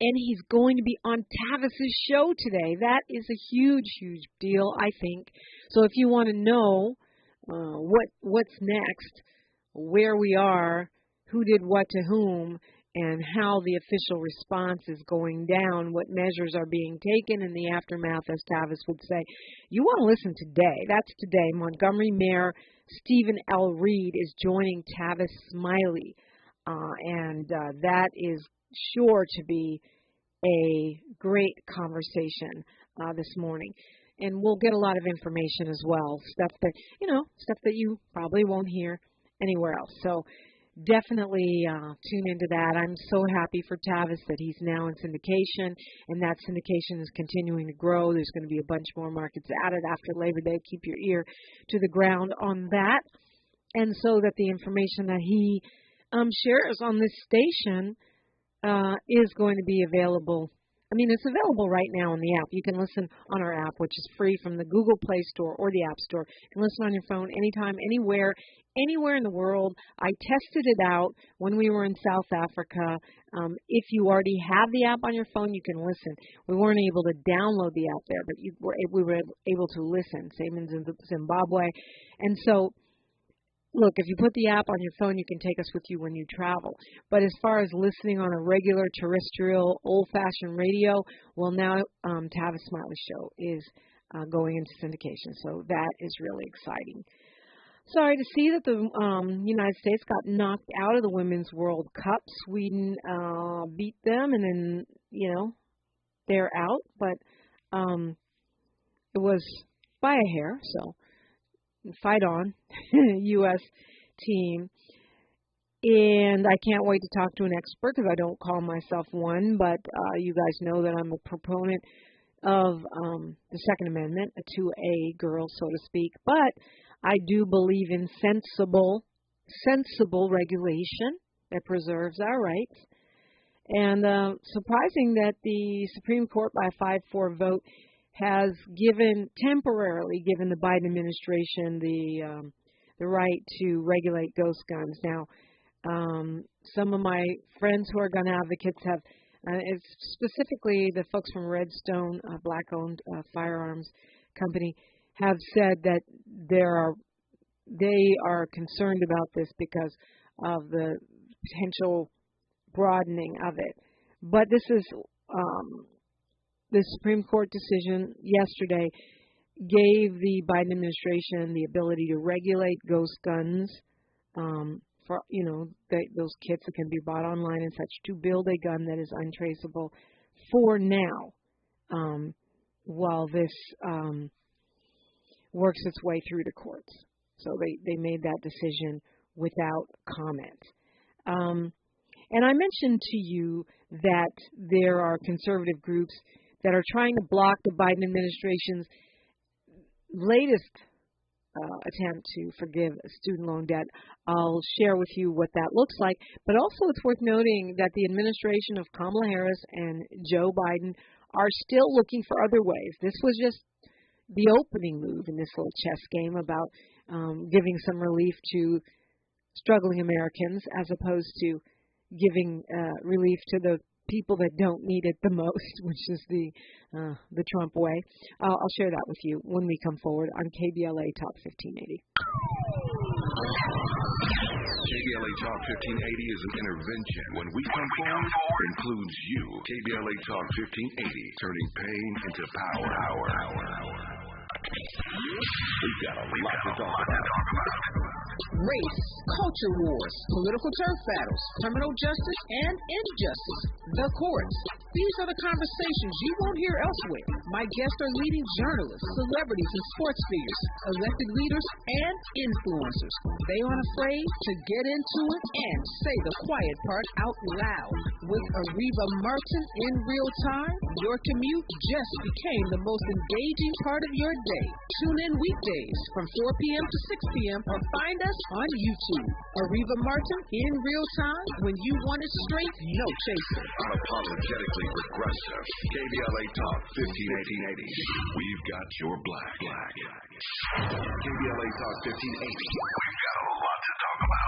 and he's going to be on Tavis's show today. That is a huge, huge deal, I think. So if you want to know what's next, where we are, who did what to whom, and how the official response is going down, what measures are being taken in the aftermath, as Tavis would say, you want to listen today. That's today. Montgomery Mayor Stephen L. Reed is joining Tavis Smiley, and that is sure to be a great conversation this morning. And we'll get a lot of information as well, stuff that you probably won't hear anywhere else. So definitely tune into that. I'm so happy for Tavis that he's now in syndication, and that syndication is continuing to grow. There's going to be a bunch more markets added after Labor Day. Keep your ear to the ground on that. And so that the information that he shares on this station is going to be available I mean, it's available right now on the app. You can listen on our app, which is free from the Google Play Store or the App Store. You can listen on your phone anytime, anywhere in the world. I tested it out when we were in South Africa. If you already have the app on your phone, you can listen. We weren't able to download the app there, but we were able to listen. Same in Zimbabwe. And so, look, if you put the app on your phone, you can take us with you when you travel. But as far as listening on a regular terrestrial, old-fashioned radio, well, now Tavis Smiley Show is going into syndication. So that is really exciting. Sorry to see that the United States got knocked out of the Women's World Cup. Sweden beat them, and then, they're out. But it was by a hair, so fight on, U.S. team. And I can't wait to talk to an expert because I don't call myself one, but you guys know that I'm a proponent of the Second Amendment, to a girl, so to speak. But I do believe in sensible regulation that preserves our rights. And surprising that the Supreme Court, by a 5-4 vote, has temporarily given the Biden administration the right to regulate ghost guns. Now, some of my friends who are gun advocates have, it's specifically the folks from Redstone, a black-owned firearms company, have said that they are concerned about this because of the potential broadening of it. But this is the Supreme Court decision yesterday gave the Biden administration the ability to regulate ghost guns for those kits that can be bought online and such, to build a gun that is untraceable for now, while this works its way through the courts. So they made that decision without comment. And I mentioned to you that there are conservative groups that are trying to block the Biden administration's latest attempt to forgive student loan debt. I'll share with you what that looks like. But also it's worth noting that the administration of Kamala Harris and Joe Biden are still looking for other ways. This was just the opening move in this little chess game about giving some relief to struggling Americans, as opposed to giving relief to the people that don't need it the most, which is the Trump way. I'll share that with you when we come forward on KBLA Talk 1580. KBLA Talk 1580 is an intervention. When we come forward, includes you. KBLA Talk 1580, turning pain into power. We've got a lot to talk about. Race, culture wars, political turf battles, criminal justice and injustice, the courts. These are the conversations you won't hear elsewhere. My guests are leading journalists, celebrities, and sports figures, elected leaders, and influencers. They aren't afraid to get into it and say the quiet part out loud. With Areva Martin in real time, your commute just became the most engaging part of your day. Tune in weekdays from 4 p.m. to 6 p.m. or find us on YouTube. Areva Martin in real time, when you want it straight, no chaser. Unapologetically progressive. KBLA Talk 1580. We've got your black. KBLA Talk 1580. We've got a lot to talk about.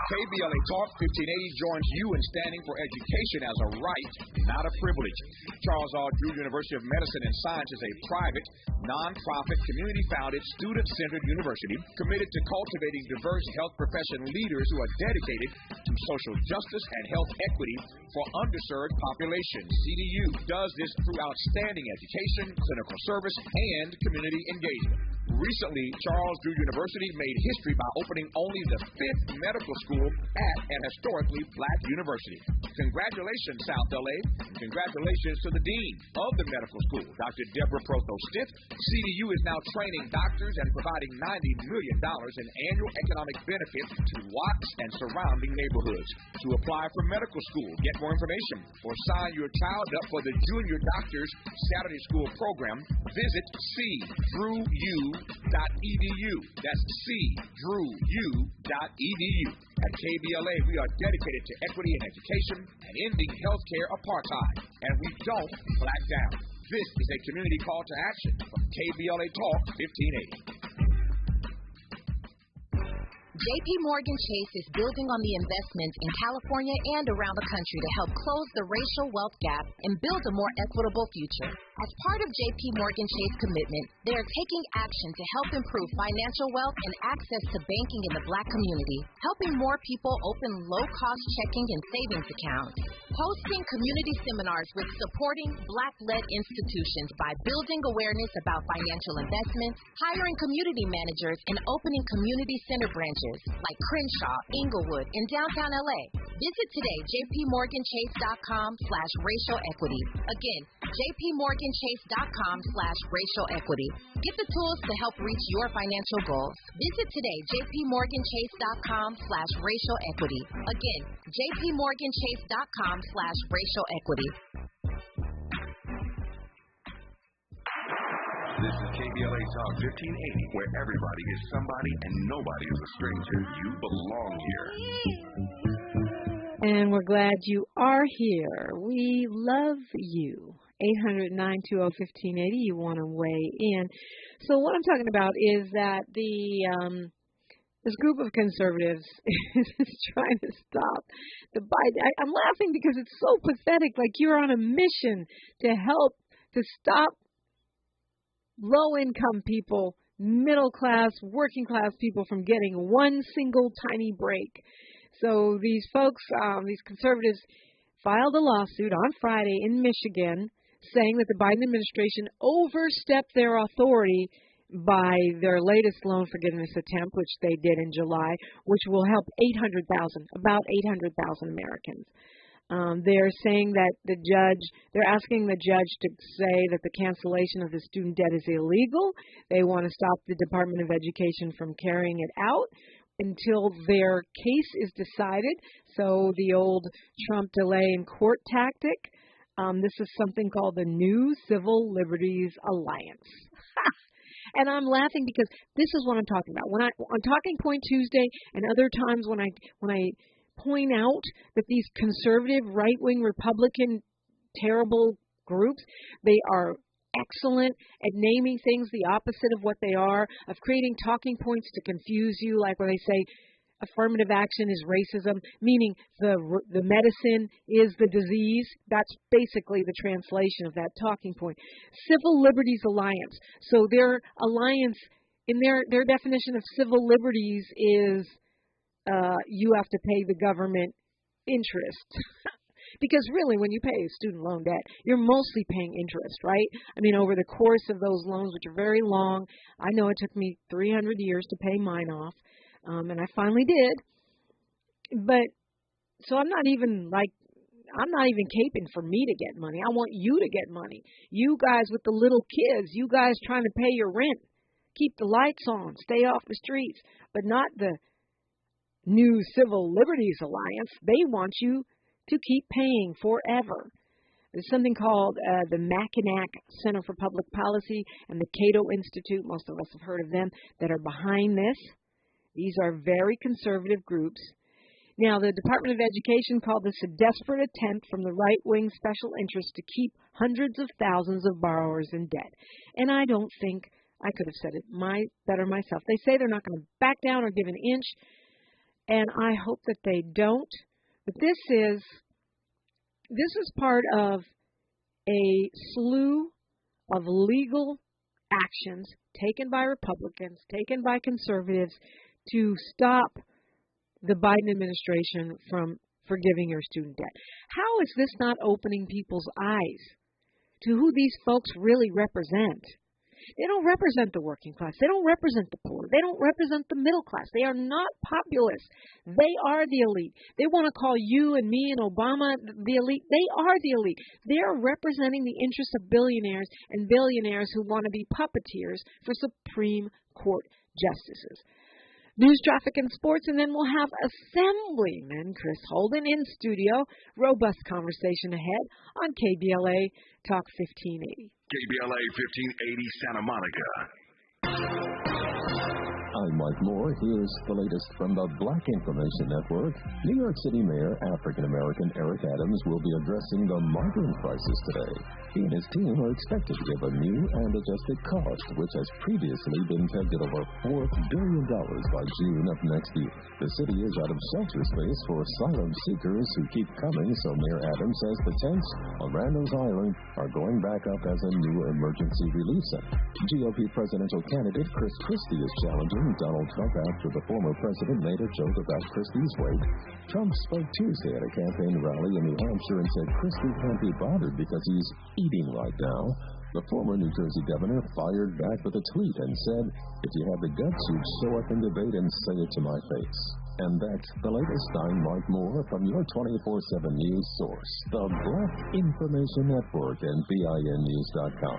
KBLA Talk 1580 joins you in standing for education as a right, not a privilege. Charles R. Drew University of Medicine and Science is a private, non-profit, community-founded, student-centered university committed to cultivating diverse health profession leaders who are dedicated to social justice and health equity for underserved populations. CDU does this through outstanding education, clinical service, and community engagement. Recently, Charles Drew University made history by opening only the 5th medical school at an historically black university. Congratulations, South LA. Congratulations to the dean of the medical school, Dr. Deborah Proto-Stiff. CDU is now training doctors and providing $90 million in annual economic benefits to Watts and surrounding neighborhoods. To apply for medical school, get more information, or sign your child up for the Junior Doctors Saturday School program, visit cdrewu.edu. cdrew.edu. That's cdrew.edu. At KBLA, we are dedicated to equity in education and ending healthcare apartheid. And we don't back down. This is a community call to action from KBLA Talk 1580. JP Morgan Chase is building on the investments in California and around the country to help close the racial wealth gap and build a more equitable future. As part of JP Morgan Chase commitment, they are taking action to help improve financial wealth and access to banking in the Black community, helping more people open low-cost checking and savings accounts, hosting community seminars with supporting Black-led institutions by building awareness about financial investments, hiring community managers, and opening community center branches like Crenshaw, Inglewood, and downtown LA. Visit today, jpmorganchase.com/racial equity. Again, jpmorganchase.com/racial equity. Get the tools to help reach your financial goals. Visit today, jpmorganchase.com/racial equity. Again, jpmorganchase.com/racial equity. This is KBLA Talk 1580, where everybody is somebody and nobody is a stranger. You belong here. And we're glad you are here. We love you. 800-920-1580. You want to weigh in. So what I'm talking about is that this group of conservatives is trying to stop the Biden. I'm laughing because it's so pathetic. Like you're on a mission to help to stop low-income people, middle-class, working-class people from getting one single tiny break. So these folks, these conservatives, filed a lawsuit on Friday in Michigan saying that the Biden administration overstepped their authority by their latest loan forgiveness attempt, which they did in July, which will help about 800,000 Americans. They're saying that they're asking the judge to say that the cancellation of the student debt is illegal. They want to stop the Department of Education from carrying it out until their case is decided. So the old Trump delay in court tactic. This is something called the New Civil Liberties Alliance. And I'm laughing because this is what I'm talking about. On Talking Point Tuesday and other times when I point out that these conservative, right-wing, Republican, terrible groups, they are excellent at naming things the opposite of what they are, of creating talking points to confuse you, like when they say affirmative action is racism, meaning the medicine is the disease. That's basically the translation of that talking point. Civil Liberties Alliance. So their alliance, in their definition of civil liberties is you have to pay the government interest. Because really, when you pay student loan debt, you're mostly paying interest, right? I mean, over the course of those loans, which are very long, I know it took me 300 years to pay mine off, and I finally did. But, so I'm not even caping for me to get money. I want you to get money. You guys with the little kids, you guys trying to pay your rent, keep the lights on, stay off the streets, but not the New Civil Liberties Alliance. They want you to keep paying forever. There's something called the Mackinac Center for Public Policy and the Cato Institute, most of us have heard of them, that are behind this. These are very conservative groups. Now, the Department of Education called this a desperate attempt from the right-wing special interests to keep hundreds of thousands of borrowers in debt. And I don't think I could have said it better myself. They say they're not going to back down or give an inch, and I hope that they don't. But this is part of a slew of legal actions taken by Republicans, taken by conservatives to stop the Biden administration from forgiving your student debt. How is this not opening people's eyes to who these folks really represent? They don't represent the working class. They don't represent the poor. They don't represent the middle class. They are not populists. They are the elite. They want to call you and me and Obama the elite. They are the elite. They are representing the interests of billionaires and billionaires who want to be puppeteers for Supreme Court justices. News, traffic, and sports, and then we'll have Assemblyman Chris Holden in studio. Robust conversation ahead on KBLA Talk 1580. KBLA 1580 Santa Monica. I'm Mike Moore. Here's the latest from the Black Information Network. New York City Mayor African-American Eric Adams will be addressing the migrant crisis today. He and his team are expected to give a new and adjusted cost, which has previously been pegged at over $4 billion by June of next year. The city is out of shelter space for asylum seekers who keep coming, so Mayor Adams says the tents on Randos Island are going back up as a new emergency relief center. GOP presidential candidate Chris Christie is challenging Donald Trump after the former president made a joke about Christie's weight. Trump spoke Tuesday at a campaign rally in New Hampshire and said Christie can't be bothered because he's eating right now. The former New Jersey governor fired back with a tweet and said, "If you have the guts, you'd show up in debate and say it to my face." And that's the latest. I'm Mike Moore from your 24/7 news source, the Black Information Network and BINnews.com.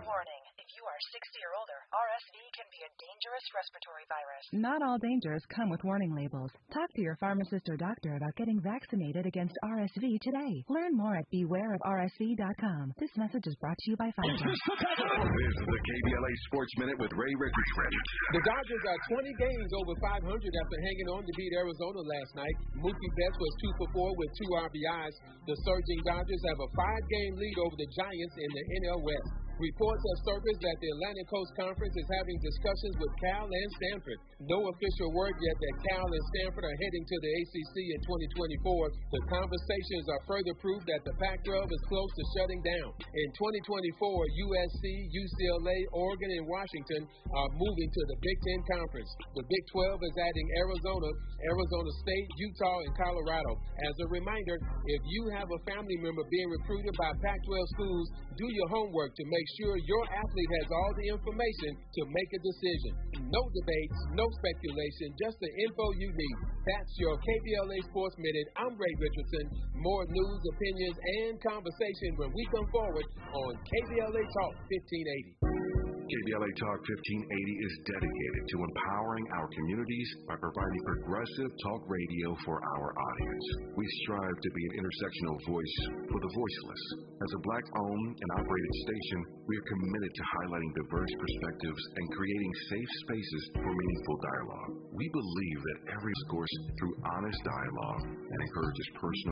Warning, if you are 60 or older, RSV can be a dangerous respiratory virus. Not all dangers come with warning labels. Talk to your pharmacist or doctor about getting vaccinated against RSV today. Learn more at bewareofrsv.com. This message is brought to you by Pfizer. This is the KBLA Sports Minute with Ray Richardson. The Dodgers are 20 games over 500 after hanging on to beat Arizona last night. Mookie Betts was 2 for 4 with 2 RBIs. The surging Dodgers have a 5-game lead over the Giants in the NL West. Reports have surfaced that the Atlantic Coast Conference is having discussions with Cal and Stanford. No official word yet that Cal and Stanford are heading to the ACC in 2024. The conversations are further proof that the Pac-12 is close to shutting down. In 2024, USC, UCLA, Oregon, and Washington are moving to the Big Ten Conference. The Big 12 is adding Arizona, Arizona State, Utah, and Colorado. As a reminder, if you have a family member being recruited by Pac-12 schools, do your homework to make sure your athlete has all the information to make a decision. No debates, no speculation, just the info you need. That's your KBLA Sports Minute. I'm Ray Richardson. More news, opinions, and conversation when we come forward on KBLA Talk 1580. KBLA Talk 1580 is dedicated to empowering our communities by providing progressive talk radio for our audience. We strive to be an intersectional voice for the voiceless. As a Black-owned and operated station, we are committed to highlighting diverse perspectives and creating safe spaces for meaningful dialogue. We believe that every discourse through honest dialogue and encourages personal